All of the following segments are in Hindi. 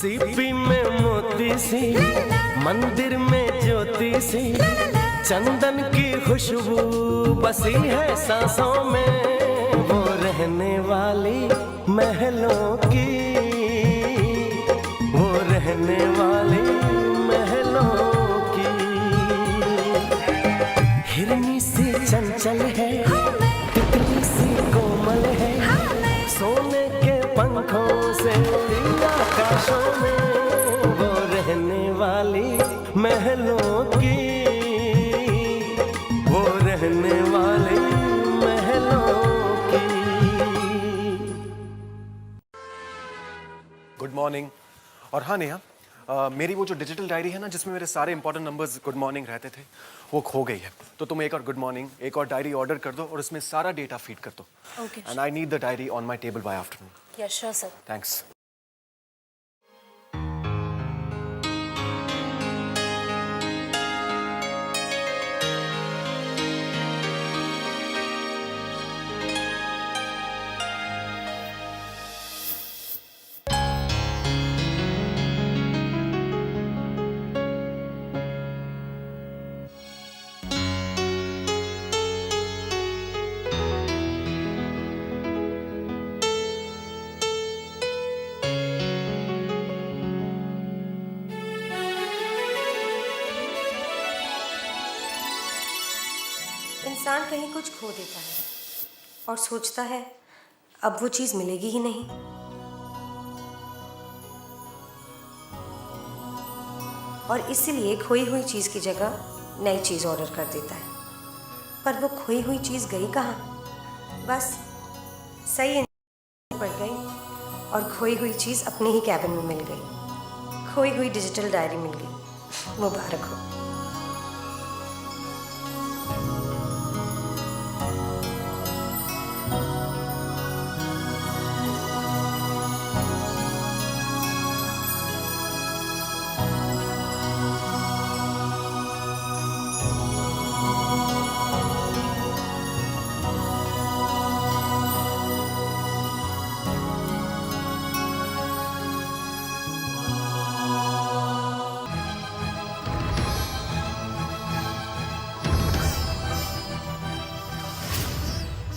सीपी में मोती सी, मंदिर में ज्योति सी, चंदन की खुशबू बसी है सांसों में, वो रहने वाली महलों की, वो रहने वाली महलों की। हिरनी सी चंचल है, तितली सी कोमल है, सोने के पंखों से उड़ी आकाशों में, वो रहने वाली महलों की, वो रहने वाली महलों की। Good morning. और हाँ नेहा, मेरी वो जो डिजिटल डायरी है ना, जिसमें मेरे सारे इंपॉर्टेंट नंबर्स गुड मॉर्निंग रहते थे, वो खो गई है। तो तुम एक और गुड मॉर्निंग, एक और डायरी ऑर्डर कर दो और उसमें सारा डेटा फीड कर दो। Okay. And I need the diary on my table by afternoon. Yes sure sir. Thanks. इंसान कहीं कुछ खो देता है और सोचता है अब वो चीज मिलेगी ही नहीं। और इसीलिए खोई हुई चीज की जगह नई चीज ऑर्डर कर देता है। पर वो खोई हुई चीज गई कहाँ? बस सही पड़ गई और खोई हुई चीज अपने ही कैबिन में मिल गई। खोई हुई डिजिटल डायरी मिल गई। मुबारक हो।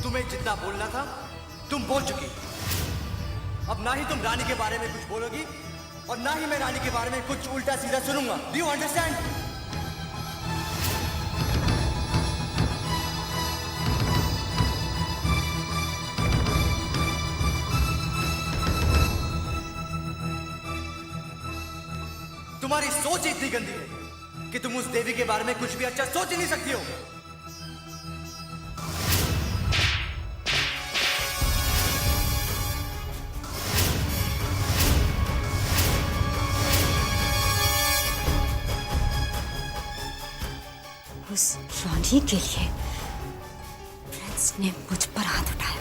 तुम्हें जितना बोलना था तुम बोल चुकी। अब ना ही तुम रानी के बारे में कुछ बोलोगी और ना ही मैं रानी के बारे में कुछ उल्टा सीधा सुनूंगा। Do you understand? तुम्हारी सोच इतनी गंदी है कि तुम उस देवी के बारे में कुछ भी अच्छा सोच ही नहीं सकती हो। उस रानी के लिए प्रिंस ने मुझ पर हाथ उठाया।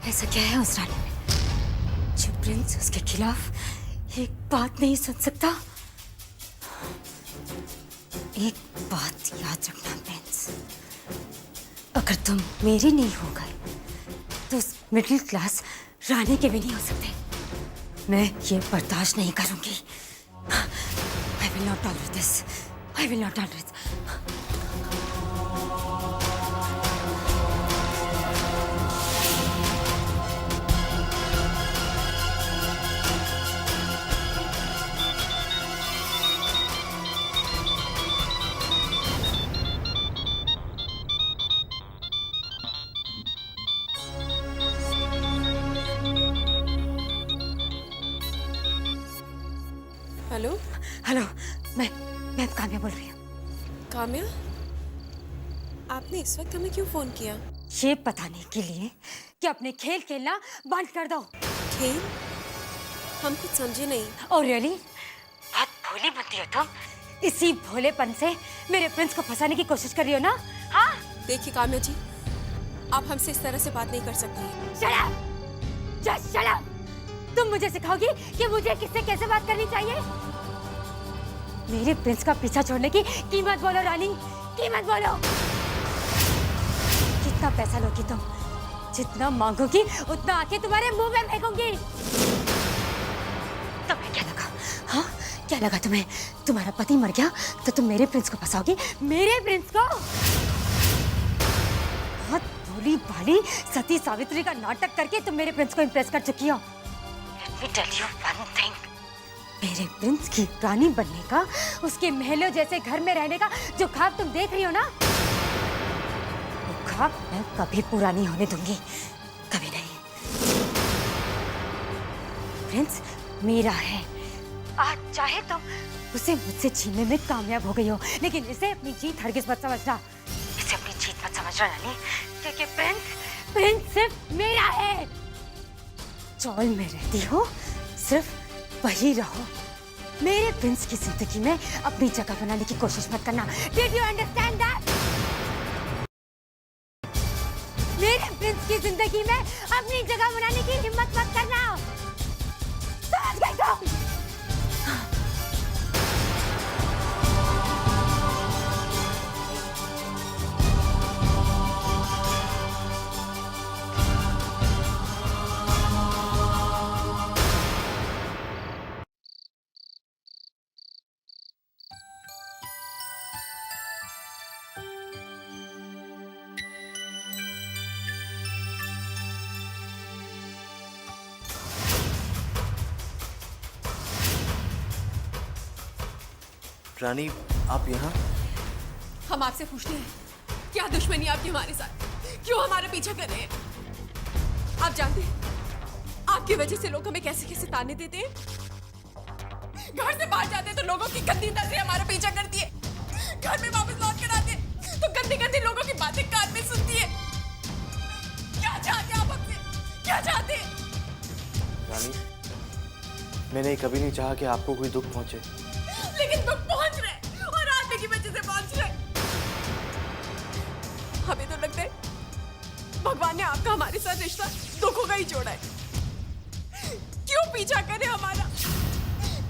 ऐसा क्या है उस रानी में जो प्रिंस उसके खिलाफ एक बात नहीं सुन सकता? एक बात याद रखना प्रिंस, अगर तुम मेरी नहीं हो गए तो उस मिडिल क्लास रानी के भी नहीं हो सकते। मैं ये बर्दाश्त नहीं करूंगी। I will not tolerate this. I will not tolerate this. Hello hello, मैं काम्या बोल रही हूँ। काम्या, आपने इस वक्त हमें क्यों फोन किया? ये बताने के लिए कि अपने खेल खेलना बंद कर दो। खेल? हम कुछ समझे नहीं। और रियली बहुत भोली बनती हो तुम। इसी भोलेपन से मेरे प्रिंस को फंसाने की कोशिश कर रही हो ना? हाँ? देखिए काम्या जी, आप हमसे इस तरह से बात नहीं कर सकती। Shut up! Just shut up! तुम मुझे सिखाओगी कि मुझे किससे कैसे बात करनी चाहिए? मेरे प्रिंस का पीछा छोड़ने की कीमत बोलो रानी, कीमत बोलो। कितना पैसा लोगी तुम? जितना मांगोगी उतना आके तुम्हारे मुंह में फेंकूंगी। तुम्हें क्या लगा? हाँ, क्या लगा तुम्हें? तुम्हारा पति मर गया तो तुम मेरे प्रिंस को फंसाओगी? मेरे प्रिंस को? बहुत भोली भाली सती सावित्री का नाटक करके तुम मेरे प्रिंस को इम्प्रेस कर चुकी हो। Let me tell you one thing. मेरे प्रिंस की रानी बनने का, उसके महलों जैसे घर में रहने का जो ख्वाब तुम देख रही हो ना, वो ख्वाब मैं कभी पूरा नहीं होने दूंगी, कभी नहीं। प्रिंस मेरा है। आज चाहे तुम उसे मुझसे छीनने में कामयाब हो गई हो, लेकिन इसे अपनी जीत हरगिज मत समझना। इसे अपनी जीत मत समझना रानी, क्योंकि प्रिंस सिर्फ मेरा है। चौल में रहती हो, सिर्फ वही रहो। मेरे प्रिंस की जिंदगी में अपनी जगह बनाने की कोशिश मत करना। Did you understand that? मेरे प्रिंस की जिंदगी में अपनी जगह बनाने की हिम्मत मत करना। समझ गई तुम? रानी, आप यहाँ? हम आपसे पूछते हैं, क्या दुश्मनी आपकी हमारे साथ? क्यों हमारा पीछा कर रहे हैं? आप जानते हैं आपकी वजह से लोग हमें कैसे कैसे ताने देते हैं। घर से बाहर जाते हैं तो लोगों की गंदी नजरें हमारा पीछा करती है। घर में वापस लौट कर आते हैं तो गंदी गंदी लोगों की बातें कान में सुनती है। क्या चाहते हैं आप हमसे? क्या चाहते हैं? रानी, मैंने कभी नहीं चाहा कि आपको कोई दुख पहुंचे, लेकिन दुख पहुंच रहे और आदमी की वजह से पहुंच रहे। हमें तो लगता है भगवान ने आपका हमारे साथ रिश्ता दुखों का ही जोड़ा है। क्यों पीछा करे हमारा?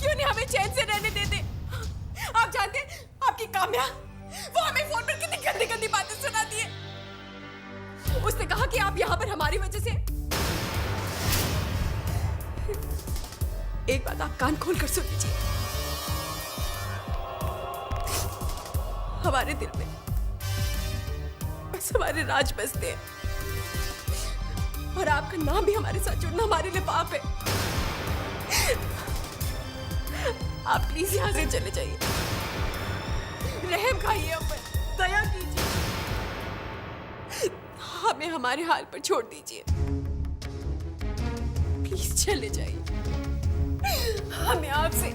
क्यों नहीं हमें चैन से रहने देते? आप जानते हैं आपकी काम्या, वो हमें फोन पर कितनी गंदी गंदी बातें सुनाती है। उसने कहा कि आप यहाँ पर हमारी वजह से। एक बात आप कान खोल कर सुन लीजिए, हमारे दिल में बस हमारे राज बसते हैं और आपका नाम भी हमारे साथ जुड़ना हमारे लिए पाप है। आप प्लीज यहाँ से चले जाइए, रहम खाइए हम पर, दया कीजिए, हमें हमारे हाल पर छोड़ दीजिए। प्लीज चले जाइए, हमें आपसे,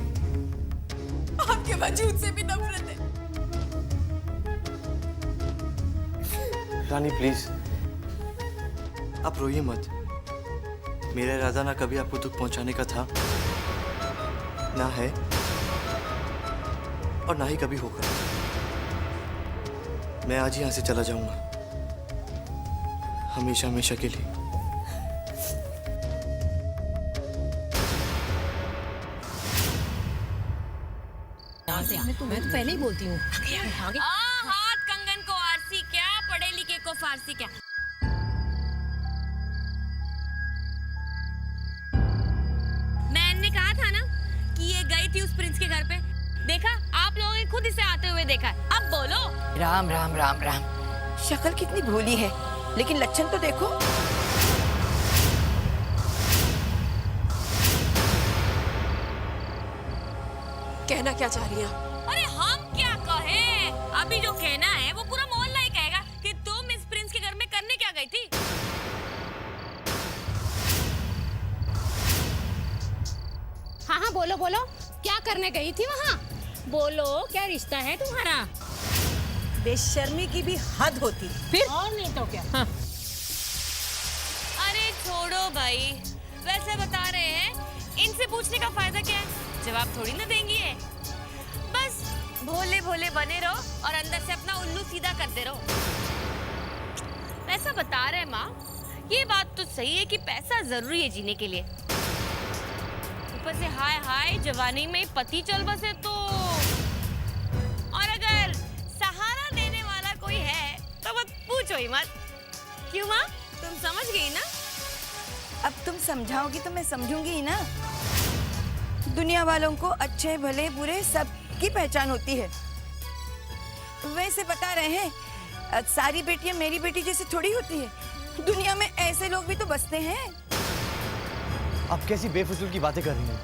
आपके वजूद से भी नफरत है। रानी प्लीज, आप रोइए मत। मेरा इरादा ना कभी आपको दुख पहुंचाने का था, ना है और ना ही कभी होगा। मैं आज ही यहाँ से चला जाऊंगा, हमेशा हमेशा के लिए। मैं तो पहले ही बोलती हूँ। हाथ कंगन को आरसी क्या, पढ़े लिखे को फारसी क्या। मैंने कहा था ना कि ये गई थी उस प्रिंस के घर पे। देखा, आप लोगों ने खुद इसे आते हुए देखा है। अब बोलो। राम राम राम राम, शक्ल कितनी भोली है, लेकिन लक्षण तो देखो। कहना क्या चाह रही हैं? अरे हम क्या कहें, अभी जो कहना है वो पूरा मोहल्ला ही कहेगा कि तुम इस प्रिंस के घर में करने क्या गई थी। हाँ हाँ बोलो बोलो, क्या करने गई थी वहाँ? बोलो, क्या रिश्ता है तुम्हारा? बेशर्मी की भी हद होती फिर। और नहीं तो क्या। हाँ। अरे छोड़ो भाई, वैसे बता रहे हैं, इनसे पूछने का फायदा क्या है? जवाब थोड़ी ना देंगी है। बस भोले भोले बने रहो और अंदर से अपना उल्लू सीधा करते रहो। वैसा बता रहे माँ, ये बात तो सही है कि पैसा जरूरी है जीने के लिए। ऊपर से हाय हाय जवानी में पति चल बसे तो, और अगर सहारा देने वाला कोई है तो मत पूछो ही मत। क्यों माँ, तुम समझ गई ना? अब तुम समझाओगी तो मैं समझूंगी ही ना। दुनिया वालों को अच्छे भले बुरे सबकी पहचान होती है। वैसे बता रहे हैं सारी बेटियां मेरी बेटी जैसी थोड़ी होती है। दुनिया में ऐसे लोग भी तो बसते हैं। आप कैसी बेफजूल की बातें कर रही हैं?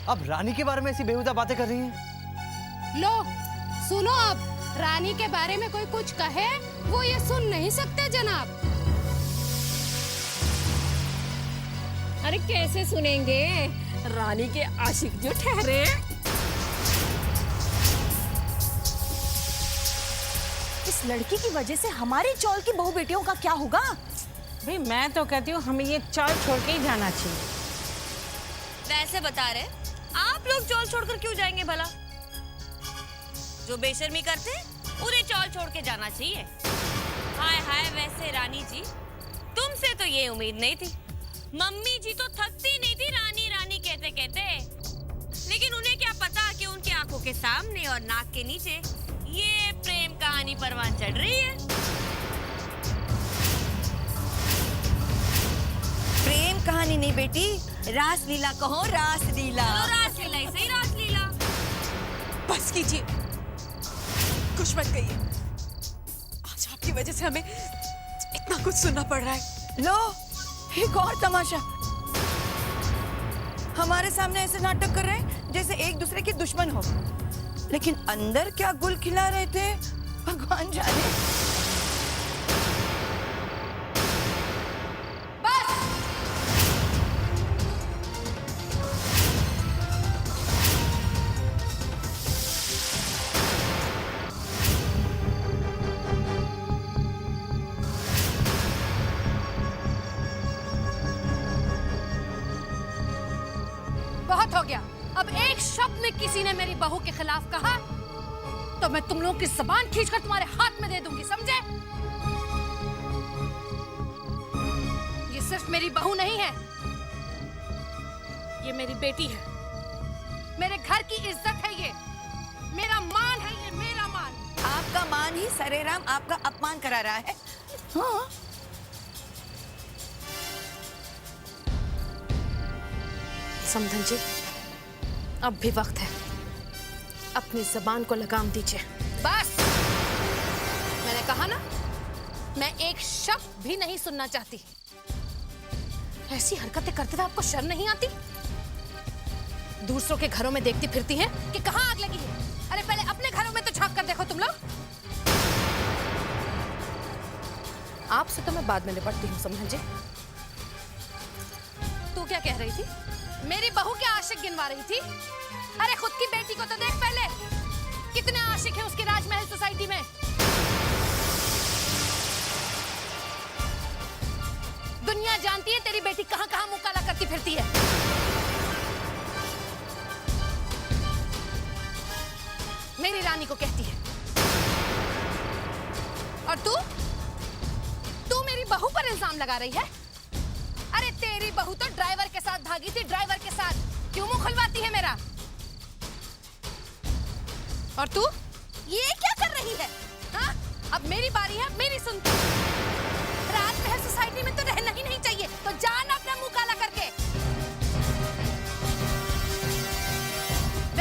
आप रानी के बारे में ऐसी बेहुदा बातें कर रही हैं? लो सुनो, अब रानी के बारे में कोई कुछ कहे वो ये सुन नहीं सकते जनाब। अरे कैसे सुनेंगे, रानी के आशिक जो ठहरे। इस लड़की की वजह से हमारी चौल की बहू बेटियों का क्या होगा? भाई मैं तो कहती हूँ हमें ये चौल छोड़ के ही जाना चाहिए। वैसे बता रहे, आप लोग चौल छोड़कर क्यों जाएंगे भला? जो बेशर्मी करते उन्हें चौल छोड़ के जाना चाहिए। हाय हाय, वैसे रानी जी तुमसे तो ये उम्मीद नहीं थी। मम्मी जी तो थकती नहीं थी रानी रानी कहते कहते, लेकिन उन्हें क्या पता कि उनकी आंखों के सामने और नाक के नीचे ये प्रेम कहानी परवान चढ़ रही है। प्रेम कहानी नहीं बेटी, रासलीला कहो, रासलीला। रासलीला ही सही, रासलीला। बस कीजिए, कुछ मत कहिए। आज आपकी वजह से हमें इतना कुछ सुनना पड़ रहा है। लो एक और तमाशा, हमारे सामने ऐसे नाटक कर रहे हैं जैसे एक दूसरे के दुश्मन हो, लेकिन अंदर क्या गुल खिला रहे थे भगवान जाने। बहुत हो गया। अब एक शब्द में किसी ने मेरी बहू के खिलाफ कहा तो मैं तुम लोगों की जबान खींचकर तुम्हारे हाथ में दे दूंगी, समझे? ये सिर्फ मेरी बहू नहीं है, ये मेरी बेटी है, मेरे घर की इज्जत है, ये मेरा मान है, ये मेरा मान। आपका मान ही सरेराम आपका अपमान करा रहा है। हाँ। समधन जी, अब भी वक्त है, अपनी जबान को लगाम दीजिए। बस, मैंने कहा ना, मैं एक शब्द भी नहीं सुनना चाहती। ऐसी हरकतें करते हुए आपको शर्म नहीं आती? दूसरों के घरों में देखती फिरती हैं कि कहाँ आग लगी है। अरे पहले अपने घरों में तो झांक कर देखो तुम लोग। आपसे तो मैं बाद में निपटती हूँ समधन जी। तू क्या कह रही थी? मेरी बहू के आशिक गिनवा रही थी? अरे खुद की बेटी को तो देख पहले, कितने आशिक हैं उसकी राजमहल सोसाइटी में। दुनिया जानती है तेरी बेटी कहां कहां मुंह काला करती फिरती है। मेरी रानी को कहती है। और तू मेरी बहू पर इल्जाम लगा रही है? अरे तेरी बहू तो ड्राइवर के साथ भागी थी, ड्राइवर के साथ। क्यों मुंह खुलवाती है मेरा? और तू ये क्या कर रही है? हाँ? अब मेरी बारी है, मेरी सुन। राजमहल सोसाइटी में तो रहना ही नहीं चाहिए, तो जाना अपना मुंह काला करके।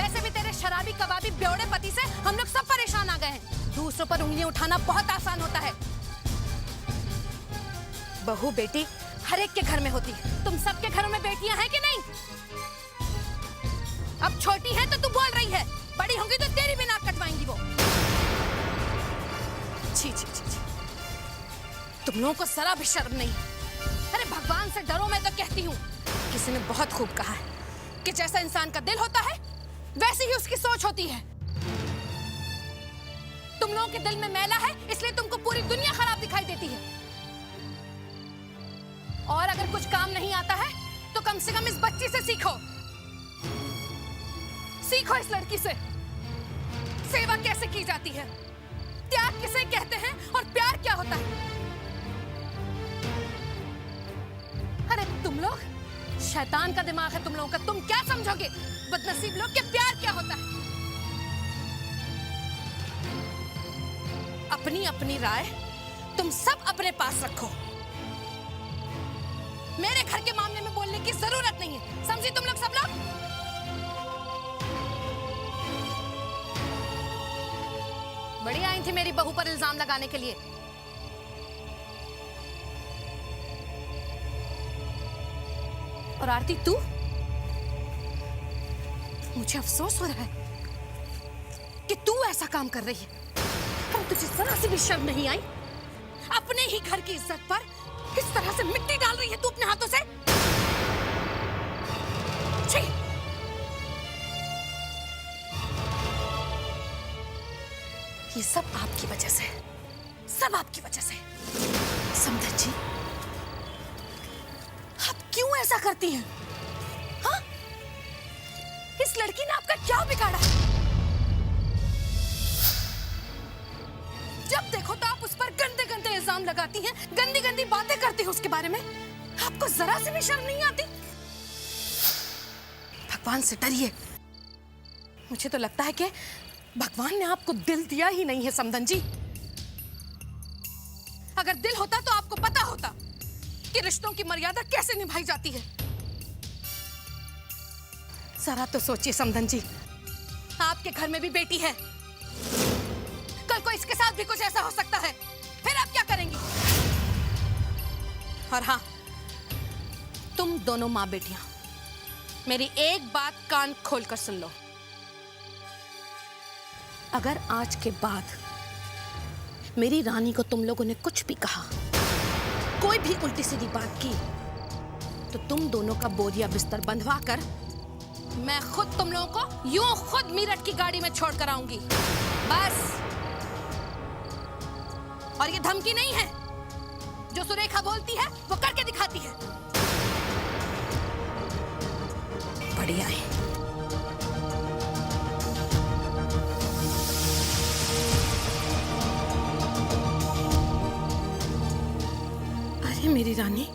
वैसे भी तेरे शराबी कबाबी बेवड़े पति से हम लोग सब परेशान आ गए हैं। दूसरों पर उंगलियां उठाना बहुत आसान होता है। बहू बेटी हर एक के घर में होती है। तुम सबके घरों में बेटियां हैं कि नहीं? अब छोटी है तो तू बोल रही है, बड़ी होंगी तो तेरी भी नाक कटवाएंगी वो। छी छी छी छी, तुम लोगों को जरा भी शर्म नहीं। अरे भगवान से डरो, मैं तो कहती हूँ। किसी ने बहुत खूब कहा है कि जैसा इंसान का दिल होता है वैसी ही उसकी सोच होती है। तुम लोगों के दिल में मैला है, इसलिए तुमको पूरी दुनिया खराब दिखाई देती है। और अगर कुछ काम नहीं आता है तो कम से कम इस बच्ची से सीखो। सीखो इस लड़की से सेवा कैसे की जाती है, त्याग किसे कहते हैं और प्यार क्या होता है। अरे तुम लोग, शैतान का दिमाग है तुम लोगों का। तुम क्या समझोगे बदनसीब लोग कि प्यार क्या होता है? अपनी अपनी राय तुम सब अपने पास रखो। मेरे घर के मामले में बोलने की जरूरत नहीं है, समझी तुम लोग सब लोग? बढ़िया आई थी मेरी बहू पर इल्जाम लगाने के लिए। और आरती तू, मुझे अफसोस हो रहा है कि तू ऐसा काम कर रही है। पर तुझे जरा सी भी शर्म नहीं आई? अपने ही घर की इज्जत पर किस तरह से मिट्टी डाल रही है तू अपने हाथों से? छी! ये सब आपकी वजह से, सब आपकी वजह से। समझ जी, आप क्यों ऐसा करती हैं? हाँ? इस लड़की ने आपका क्या बिगाड़ा है? जब देखो तो आप उस पर गंदे गंदे इल्जाम लगाती हैं, गंदी गंदी बातें करती हैं उसके बारे में। आपको जरा से भी शर्म नहीं आती? भगवान से डरिए। मुझे तो लगता है कि भगवान ने आपको दिल दिया ही नहीं है समधन जी। अगर दिल होता तो आपको पता होता कि रिश्तों की मर्यादा कैसे निभाई जाती है। जरा तो सोचिए समधन जी, आपके घर में भी बेटी है, कल को इसके साथ भी कुछ ऐसा हो सकता है, फिर आप क्या करेंगी? और हाँ, तुम दोनों माँ बेटियां, मेरी एक बात कान खोलकर सुन लो। अगर आज के बाद मेरी रानी को तुम लोगों ने कुछ भी कहा, कोई भी उल्टी सीधी बात की, तो तुम दोनों का बोरिया बिस्तर बंधवा कर मैं खुद तुम लोगों को यूं खुद मीरठ की गाड़ी में छोड़कर आऊंगी, बस। और ये धमकी नहीं है, जो सुरेखा बोलती है वो करके दिखाती है। बढ़िया है। अरे मेरी रानी,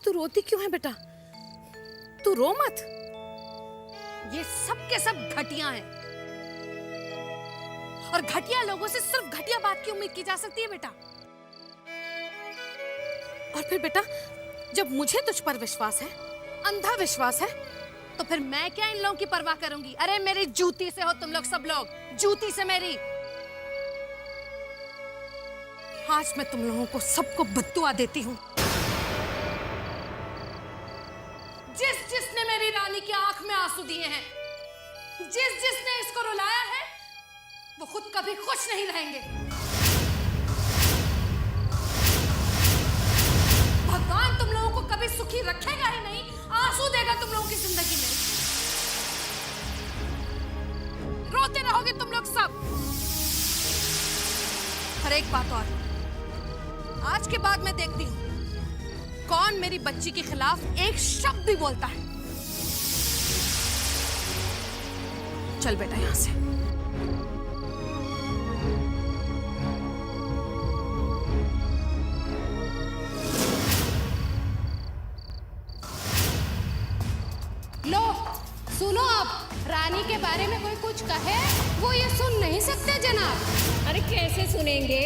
तू रोती क्यों है बेटा? तू रो मत। ये सब के सब घटिया हैं। और घटिया लोगों से सिर्फ घटिया बात की उम्मीद की जा सकती है बेटा। और फिर बेटा, जब मुझे तुझ पर विश्वास है, अंधा विश्वास है, तो फिर मैं क्या इन लोगों की परवाह करूंगी? अरे मेरी जूती से हो तुम लोग सब लोग, जूती से मेरी। आज मैं तुम लोगों को सबको बद्दुआ देती हूं। जिसने मेरी रानी की आंख में आंसू दिए हैं, जिसने इसको रुलाया है, वो खुद कभी खुश नहीं रहेंगे। भगवान तुम लोगों को कभी सुखी रखेगा ही नहीं, आंसू देगा तुम लोगों की जिंदगी में। रोते रहोगे तुम लोग सब। और एक बात और, आज के बाद मैं देखती हूं कौन मेरी बच्ची के खिलाफ एक शब्द भी बोलता है। चल बेटा यहां से। लो सुनो, आप रानी के बारे में कोई कुछ कहे वो ये सुन नहीं सकते जनाब। अरे कैसे सुनेंगे?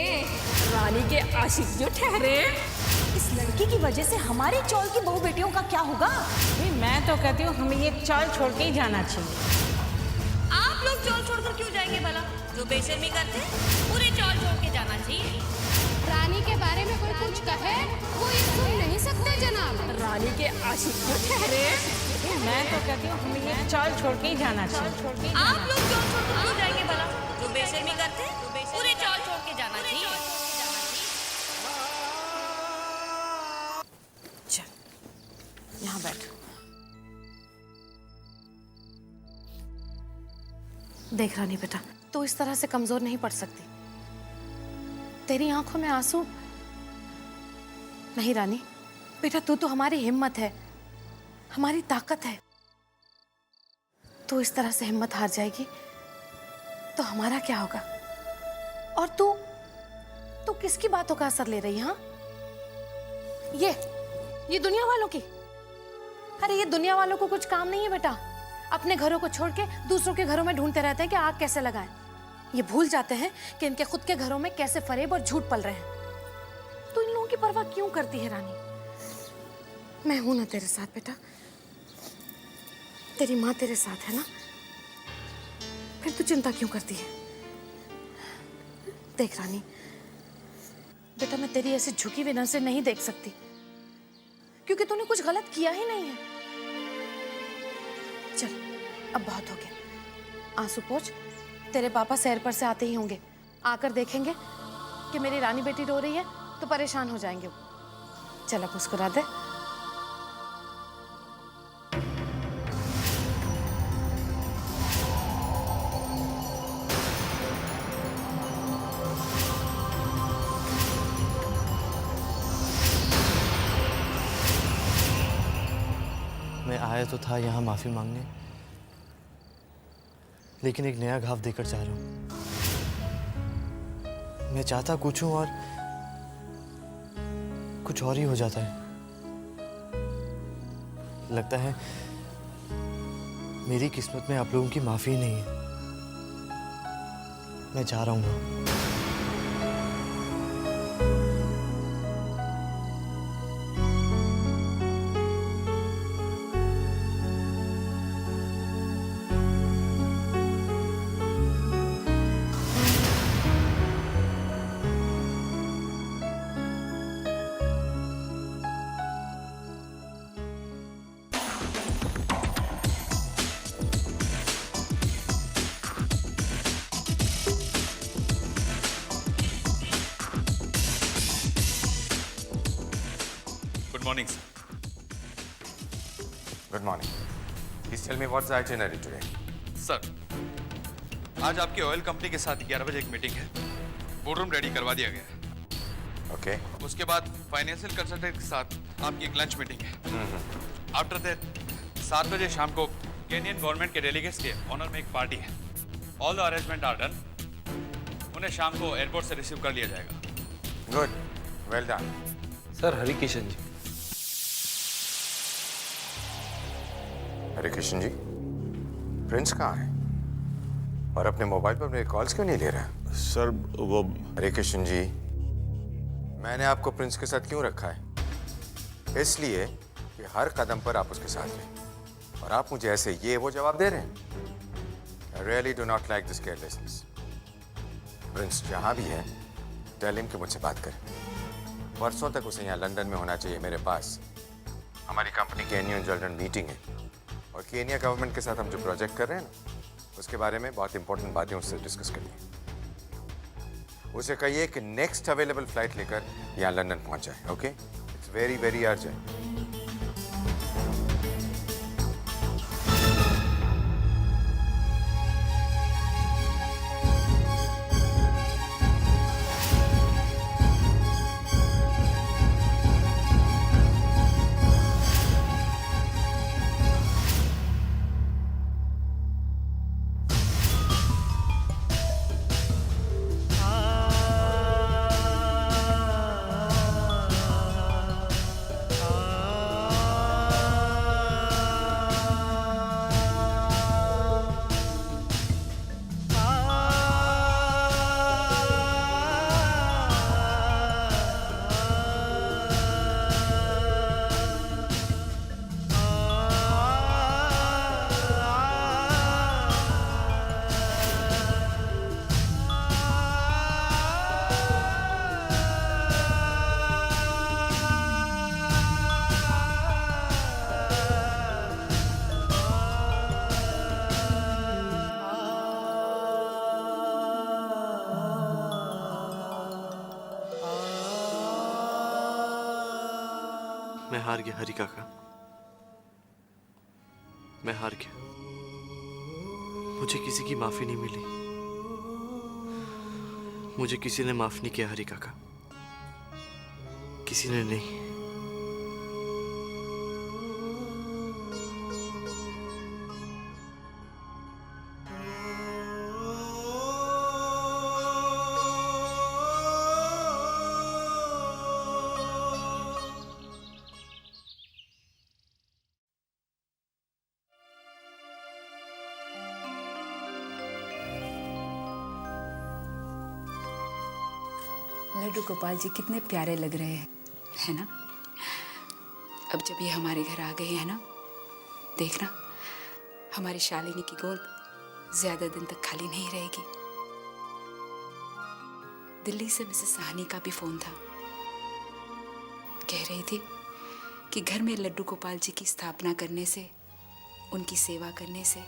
रानी के आशिक जो ठहरे। इस लड़की की वजह से हमारी चौल की बहू बेटियों का क्या होगा? मैं तो कहती हूँ हमें ये चाल छोड़ के ही जाना चाहिए। आप लोग चौल छोड़कर क्यों जाएंगे भला? जो बेशर्मी करते पूरे चौल छोड़ के जाना चाहिए। रानी के बारे में कोई कुछ कहे वो ये सुन नहीं सकते जनाब। रानी के आशिक जो ठहरे। मैं तो कहती हूँ हमें ये चाल छोड़ के ही जाना चाहिए। आप लोग चौल छोड़कर क्यों जाएंगे भला? जो बेशर्मी करते पूरे चौल छोड़ के जाना चाहिए। चल यहाँ बैठ। देख रानी बेटा, तू इस तरह से कमजोर नहीं पड़ सकती। तेरी आंखों में आंसू नहीं रानी। बेटा तू तो हमारी हिम्मत है, हमारी ताकत है। तू इस तरह से हिम्मत हार जाएगी तो हमारा क्या होगा? और तू किसकी बातों का असर ले रही है? हाँ, ये दुनिया वालों की। अरे ये दुनिया वालों को कुछ काम नहीं है बेटा। अपने घरों को छोड़ के दूसरों के घरों में ढूंढते रहते हैं कि आग कैसे लगाएं। ये भूल जाते हैं कि इनके खुद के घरों में कैसे फरेब और झूठ पल रहे हैं। तो इन लोगों की परवाह क्यों करती है रानी? मैं हूं ना तेरे साथ बेटा। तेरी माँ तेरे साथ है ना, फिर तू चिंता क्यों करती है? देख रानी बेटा, मैं तेरी ऐसी झुकी हुई नजर नहीं देख सकती, क्योंकि तूने कुछ गलत किया ही नहीं है। चल अब बहुत हो गया, आंसू पोंछ। तेरे पापा सैर पर से आते ही होंगे, आकर देखेंगे कि मेरी रानी बेटी रो रही है तो परेशान हो जाएंगे वो। चल अब मुस्कुरा दे। मैं आया तो था यहाँ माफी मांगने, लेकिन एक नया घाव देकर जा रहा हूँ। मैं चाहता कुछ हूँ और कुछ और ही हो जाता है। लगता है मेरी किस्मत में आप लोगों की माफी नहीं है। मैं जा रहा हूँ। Good morning, sir. Good morning. Please tell me what's the itinerary today? Sir, आज आपकी ऑयल कंपनी के साथ 11 बजे एक मीटिंग है। बोर्डरूम रेडी करवा दिया गया है। Okay. उसके बाद फाइनेंशियल कंसल्टेंट के साथ आपकी एक लंच मीटिंग है। आफ्टर दैट 7 बजे शाम को केनियन गवर्नमेंट के डेलीगेट्स के ऑनर में एक पार्टी है। All the arrangement are done. उन्हें शाम को एयरपोर्ट से रिसीव कर लिया जाएगा। Good. Well done. Sir, Harikishan ji. Hare Krishna ji, Prince कहाँ है? और अपने मोबाइल पर मेरे कॉल्स क्यों नहीं ले रहा? सर वो हरे कृष्ण जी, मैंने आपको प्रिंस के साथ क्यों रखा है? इसलिए कि हर कदम पर आप उसके साथ हैं, और आप मुझे ऐसे ये वो जवाब दे रहे हैं। I really do not like this carelessness. Prince जहाँ भी है, टेल हिम कि मुझसे बात करें। परसों तक उसे यहाँ लंदन में होना चाहिए मेरे पास। हमारी कंपनी की एनुअल जनरल मीटिंग है, और केनिया गवर्नमेंट के साथ हम जो प्रोजेक्ट कर रहे हैं ना, उसके बारे में बहुत इंपॉर्टेंट बातें उससे डिस्कस करनी है। उसे कहिए कि नेक्स्ट अवेलेबल फ्लाइट लेकर यहाँ लंदन पहुँच जाए। Okay, it's very very urgent. मैं हार गया हरि काका, मैं हार गया। मुझे किसी की माफी नहीं मिली। मुझे किसी ने माफ नहीं किया हरि काका, किसी ने नहीं। लड्डू गोपाल जी कितने प्यारे लग रहे हैं, है ना? अब जब ये हमारे घर आ गए हैं ना, देखना हमारी शालिनी की गोद ज्यादा दिन तक खाली नहीं रहेगी। दिल्ली से मिसेस साहनी का भी फोन था। कह रही थी कि घर में लड्डू गोपाल जी की स्थापना करने से, उनकी सेवा करने से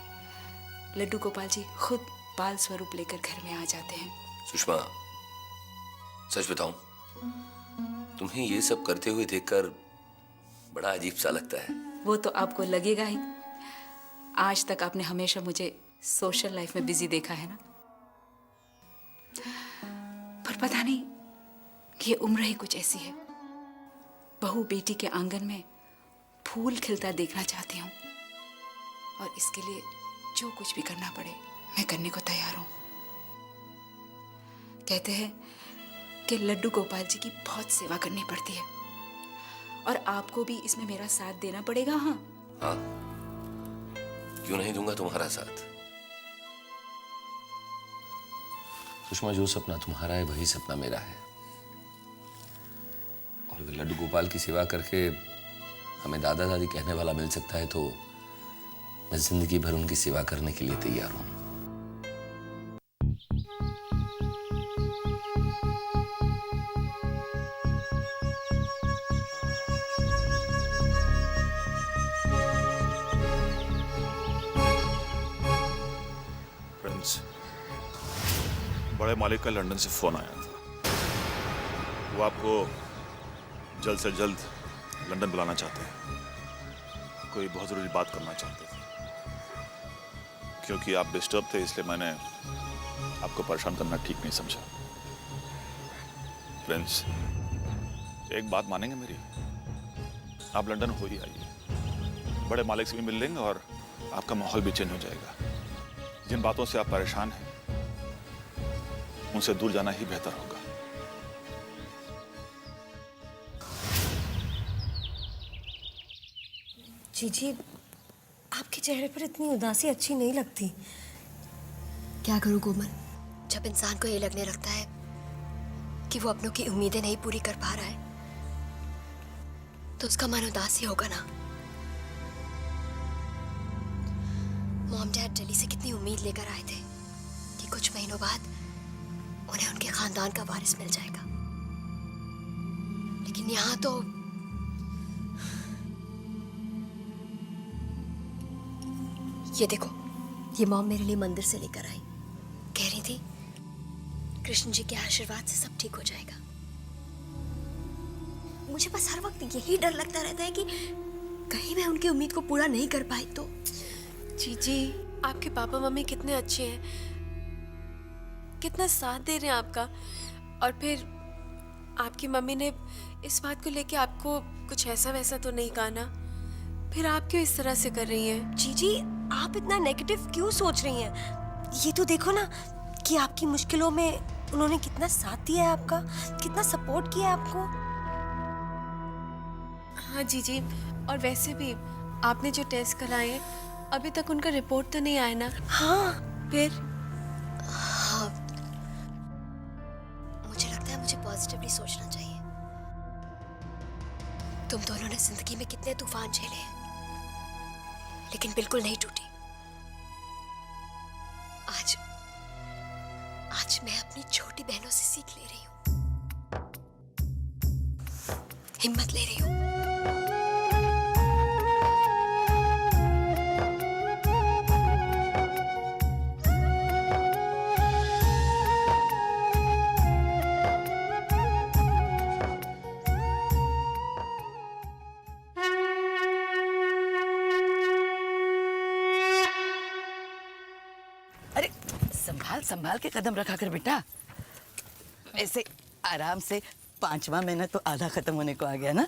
लड्डू गोपाल जी खुद बाल स्वरूप लेकर घर में आ जाते हैं। सुषमा, सच बताऊं, तुम्हें ये सब करते हुए देखकर बड़ा अजीब सा लगता है। वो तो आपको लगेगा ही। आज तक आपने हमेशा मुझे सोशल लाइफ में बिजी देखा है ना। पर पता नहीं, ये उम्र ही कुछ ऐसी है। बहू बेटी के आंगन में फूल खिलता देखना चाहती हूँ, और इसके लिए जो कुछ भी करना पड़े मैं करने को तैयार हूँ। कहते हैं कि लड्डू गोपाल जी की बहुत सेवा करनी पड़ती है, और आपको भी इसमें मेरा साथ देना पड़ेगा। हाँ हाँ, क्यों नहीं दूंगा तुम्हारा साथ। सुषमा, जो सपना तुम्हारा है वही सपना मेरा है, और अगर लड्डू गोपाल की सेवा करके हमें दादा दादी कहने वाला मिल सकता है तो मैं जिंदगी भर उनकी सेवा करने के लिए तैयार हूं। प्रिंस, बड़े मालिक का लंदन से फोन आया था। वो आपको जल्द से जल्द लंदन बुलाना चाहते हैं। कोई बहुत जरूरी बात करना चाहते थे। क्योंकि आप डिस्टर्ब थे, इसलिए मैंने आपको परेशान करना ठीक नहीं समझा। प्रिंस, एक बात मानेंगे मेरी? आप लंदन हो ही आइए, बड़े मालिक से भी मिल लेंगे और आपका माहौल भी चेंज हो जाएगा। जिन बातों से आप परेशान हैं उनसे दूर जाना ही बेहतर होगा। जीजी, आपके चेहरे पर इतनी उदासी अच्छी नहीं लगती। क्या करूं कोमल, जब इंसान को ये लगने लगता है कि वो अपनों की उम्मीदें नहीं पूरी कर पा रहा है तो उसका मन उदास ही होगा ना। मॉम डैड दिल्ली से कितनी उम्मीद लेकर आए थे कि कुछ महीनों बाद उन्हें उनके खानदान का वारिस मिल जाएगा, लेकिन यहाँ तो ये देखो, ये मॉम मेरे लिए मंदिर से लेकर आई। कह रही थी कृष्ण जी के आशीर्वाद से सब ठीक हो जाएगा। मुझे बस हर वक्त यही डर लगता रहता है कि कहीं मैं उनकी उम्मीद को पूरा नहीं कर पाई तो। जीजी, आपके पापा मम्मी कितने अच्छे हैं, कितना साथ दे रहे हैं आपका। और फिर आपकी मम्मी ने इस बात को लेके आपको कुछ ऐसा वैसा तो नहीं कहा ना? फिर आप क्यों इस तरह से कर रही हैं? जीजी, आप इतना नेगेटिव क्यों सोच रही हैं? ये तो देखो ना कि आपकी मुश्किलों में उन्होंने कितना साथ दिया है आपका, कितना सपोर्ट किया है आपको। हाँ जीजी, और वैसे भी आपने जो टेस्ट कराए हैं अभी तक उनका रिपोर्ट तो नहीं आया ना? हाँ, फिर हाँ, मुझे लगता है मुझे पॉजिटिवली सोचना चाहिए। तुम दोनों ने जिंदगी में कितने तूफान झेले हैं, लेकिन बिल्कुल नहीं टूटी। आज मैं अपनी छोटी बहनों से सीख ले रही हूँ, हिम्मत ले रही हूँ। संभाल के कदम रखा कर बेटा। ऐसे आराम से, 5वां महीना तो आधा खत्म होने को आ गया ना।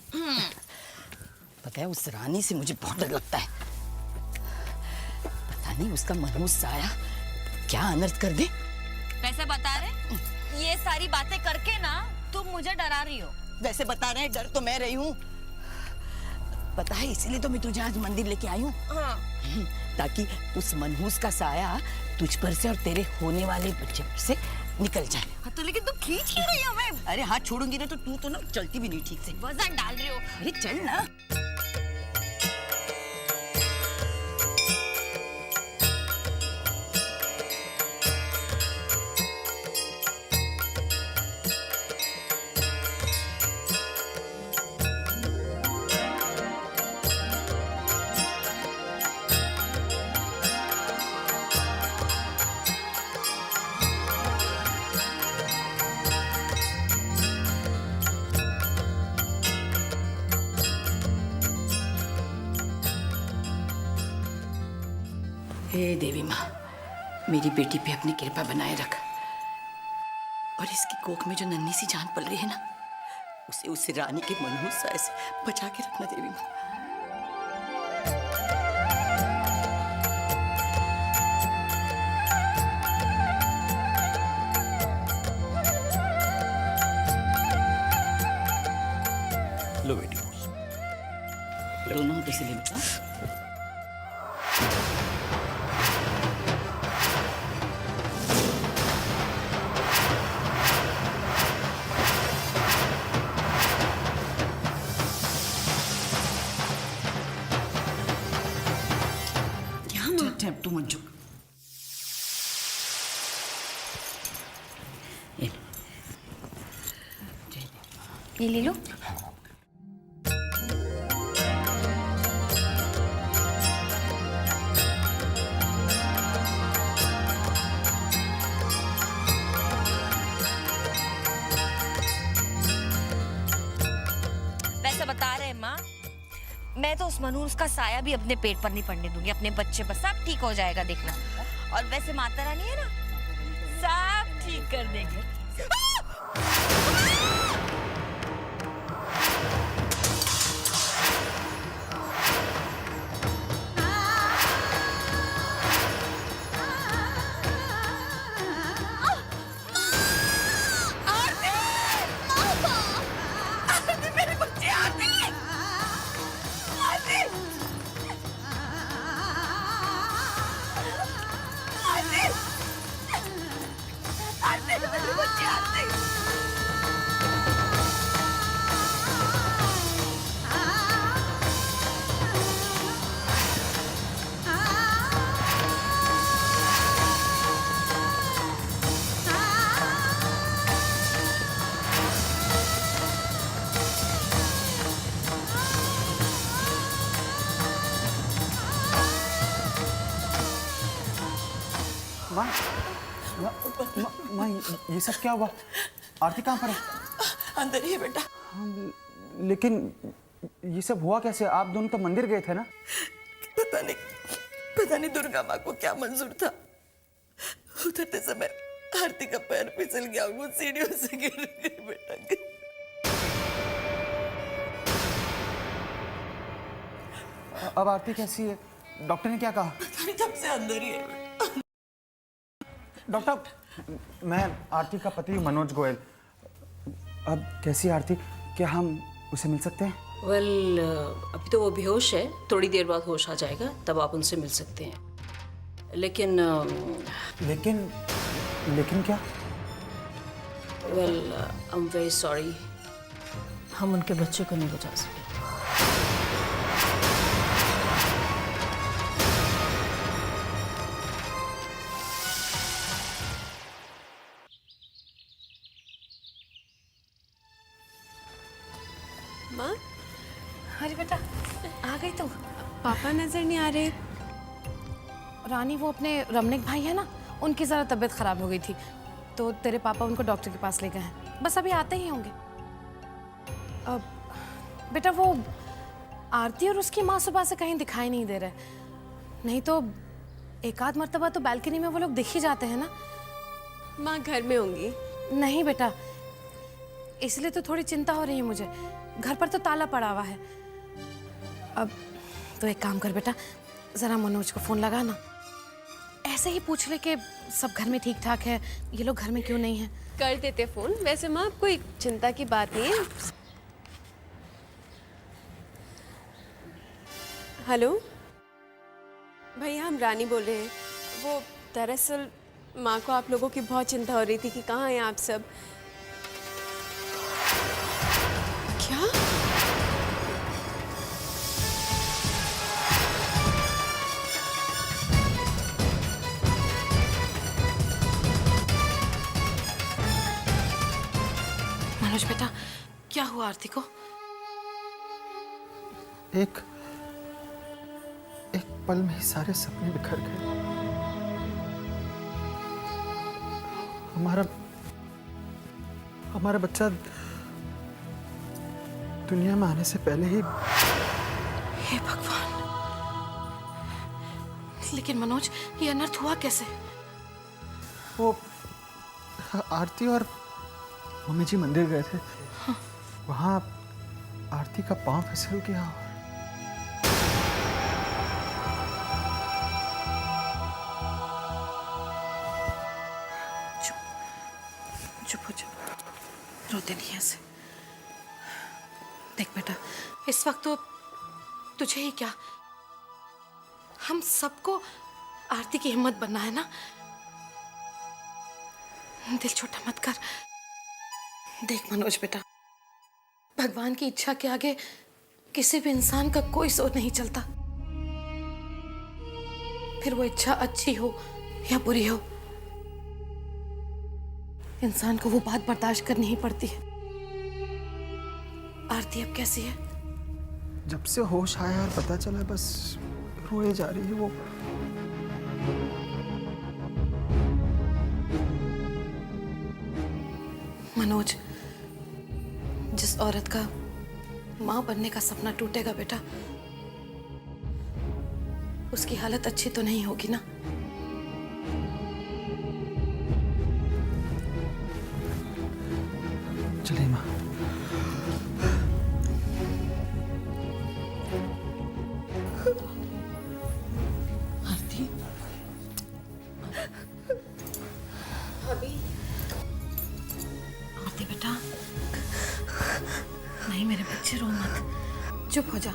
पता है, उस रानी से मुझे बहुत डर लगता है। पता नहीं उसका मनहूस साया क्या अनर्थ कर दे। वैसे बता रहे, ये सारी बातें करके ना तुम मुझे डरा रही हो। वैसे बता रहे हैं, डर तो मैं रही हूँ। पता है, इसीलिए तो मैं तुझे आज मंदिर लेके आई हूँ। हाँ। ताकि उस मनहूस का साया तुझ पर से और तेरे होने वाले बच्चे पर से निकल जाए। हाँ, तो लेकिन तुम खींच क्यों रही हो? मैं अरे हाथ छोड़ूंगी ना तो तू तो ना चलती भी नहीं ठीक से। वजन डाल रही हो। अरे चल ना। हे देवी माँ, मेरी बेटी पे अपनी कृपा बनाए रख, और इसकी कोख में जो नन्ही सी जान पल रही है ना, उसे उस रानी के मनहूस साए से बचा के रखना देवी माँ। लो बेटी, दोनों हाथों से ले बेटा। तू मत झुक। ये ले लो। वैसे बता रहे माँ, मैं तो उस मनहूस का साया भी अपने पेट पर नहीं पड़ने दूंगी, अपने बच्चे पर। सब ठीक हो जाएगा, देखना। और वैसे माता रानी है ना, सब ठीक कर देंगे। माँ, ये सब क्या हुआ? आरती कहाँ पर है? अंदर ही है बेटा। लेकिन ये सब हुआ कैसे? आप दोनों तो मंदिर गए थे ना? पता नहीं दुर्गा माँ को क्या मंजूर था, उतरते समय आरती का पैर फिसल गया, वो सीढ़ियों से गिर गई बेटा। अब आरती कैसी है? डॉक्टर ने क्या कहा? पता नहीं, तब से अंदर ही है। डॉक्टर, मैं आरती का पति हूँ, मनोज गोयल। अब कैसी आरती? क्या हम उसे मिल सकते हैं? वेल, अभी तो वो बेहोश है, थोड़ी देर बाद होश आ जाएगा, तब आप उनसे मिल सकते हैं। लेकिन लेकिन क्या? Well, I am very sorry, हम उनके बच्चे को नहीं बचा सके। माँ, अरे बेटा, आ गई तो? पापा नजर नहीं आ रहे। रानी, वो अपने रमनिक भाई है ना, उनकी ज़रा तबीयत ख़राब हो गई थी, तो तेरे पापा उनको डॉक्टर के पास ले गए हैं। बस अभी आते ही होंगे। अब बेटा, वो आरती और उसकी माँ सुबह से कहीं दिखाई नहीं दे रहे, नहीं तो एक आध मर्तबा तो बालकनी में वो लोग दिख ही जाते हैं ना। माँ घर में होंगी। नहीं बेटा, इसलिए तो थोड़ी चिंता हो रही है मुझे। घर पर तो ताला पड़ा हुआ है। अब तो एक काम कर बेटा, ज़रा मनोज को फ़ोन लगा ना, ऐसे ही पूछ ले कि सब घर में ठीक ठाक है, ये लोग घर में क्यों नहीं हैं। कर देते फ़ोन। वैसे माँ, कोई चिंता की बात नहीं है। हेलो भैया, हम रानी बोल रहे हैं। वो दरअसल माँ को आप लोगों की बहुत चिंता हो रही थी कि कहाँ हैं आप सब। क्या? मनोज बेटा, क्या हुआ आरती को? एक पल में ही सारे सपने बिखर गए। हमारा बच्चा दुनिया में आने से पहले ही। हे भगवान, लेकिन मनोज, ये अनर्थ हुआ कैसे? वो आरती और मम्मी जी मंदिर गए थे। हाँ। वहाँ आरती का पांव फिसल गया और चुप हो जा, रोते नहीं ऐसे। देख बेटा, इस वक्त तो तुझे ही क्या, हम सबको आरती की हिम्मत बनना है ना। दिल छोटा मत कर। देख मनोज बेटा, भगवान की इच्छा के आगे किसी भी इंसान का कोई जोर नहीं चलता। फिर वो इच्छा अच्छी हो या बुरी हो, इंसान को वो बात बर्दाश्त करनी ही पड़ती है। आरती अब कैसी है? जब से होश आया और पता चला बस रोए जा रही है वो। मनोज, जिस औरत का मां बनने का सपना टूटेगा बेटा, उसकी हालत अच्छी तो नहीं होगी ना। चलिए माँ। आरती, अभी आरती बेटा, नहीं मेरे बच्चे, रो मत, चुप हो जा।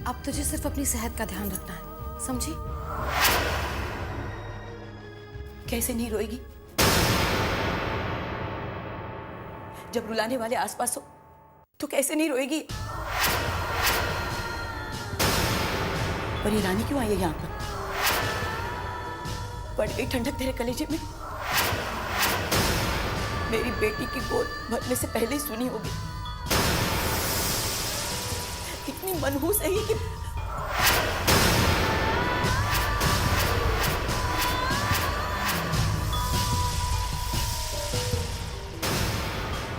अब तुझे सिर्फ अपनी सेहत का ध्यान रखना है, समझी? कैसे नहीं रोएगी जब रुलाने वाले आसपास हो, तो कैसे नहीं रोएगी? और ये रानी क्यों आई है यहाँ पर? पड़ गई ठंडक तेरे कलेजे में? मेरी बेटी की गोद भरने से पहले ही सुनी होगी। कितनी मनहूस है ये कि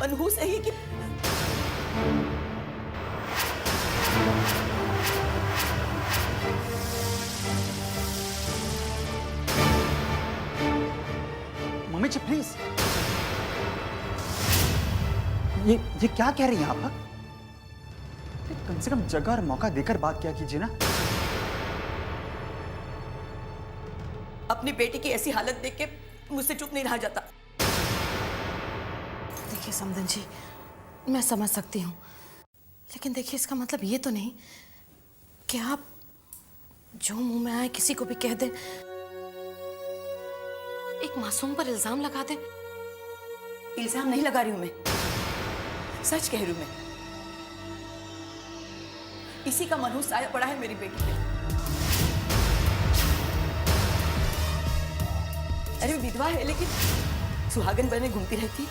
मनहूस है ये कि मम्मी जी प्लीज, ये क्या कह रही हैं आप? कम से कम जगह और मौका देकर बात किया कीजिए ना। अपनी बेटी की ऐसी हालत देख के मुझसे चुप नहीं रहा जाता। देखिए समदन जी, मैं समझ सकती हूँ, लेकिन देखिए इसका मतलब ये तो नहीं कि आप जो मुंह में आए किसी को भी कह दें, एक मासूम पर इल्जाम लगा दें। इल्जाम नहीं लगा रही हूं मैं, सच कह रही हूं मैं। इसी का मनहूस साया पड़ा है मेरी बेटी पे। अरे विधवा है लेकिन सुहागन बने घूमती रहती।